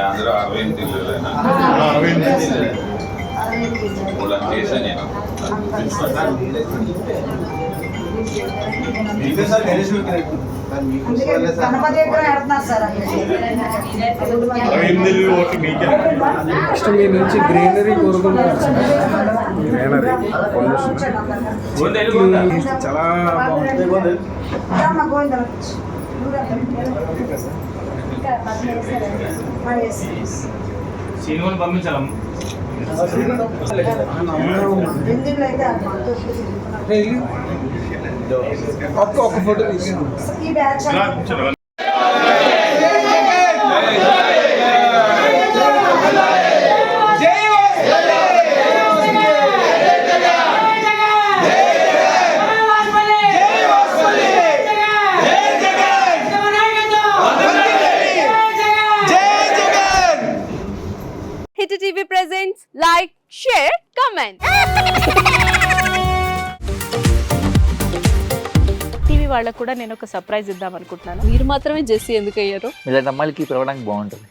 అందరూ 60 జిల్లాలైనా వాళ్ళని చేశాను నేను. నెక్స్ట్ మీ నుంచి గ్రీనరీ కోరుకుంటున్నాను. చాలా బాగుంటుంది. సినిమాలు పంపించాలమ్మ. ఒక్క ఫోటో తీసుకున్నాం. Hit TV presents like, share, comment. TV వాళ్ళకు కూడా నేను ఒక సర్ప్రైజ్ ఇద్దాం అనుకుంటున్నాను. మీరు మాత్రమే జెస్సీ ఎందుకు అయ్యారు? ఇలాంటి అమ్మాయిలకి పిలవడానికి బాగుంటుంది.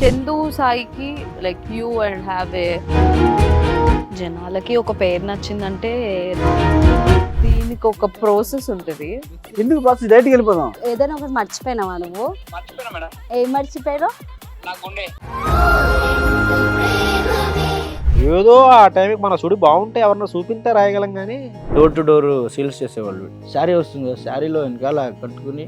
చందు సాయికి like you and have a జనాలకి ఒక పేరు నచ్చిందంటే దీనికి ఒక ప్రాసెస్ ఉంటుంది. ఎందుకు బాక్స్ డైరెక్ట్కి వెళ్ళిపోదాం. ఏదైనా ఒకటి మర్చిపోయినావా నువ్వు? ఏం మర్చిపోయావు? ఏదో ఆ టైంకి మన సుడి బాగుంటే ఎవరన్నా చూపింటే రాయగలం కానీ డోర్ టు డోర్ సేల్స్ చేసేవాళ్ళు. శారీ వస్తుంది, శారీలో వెనకాల కట్టుకుని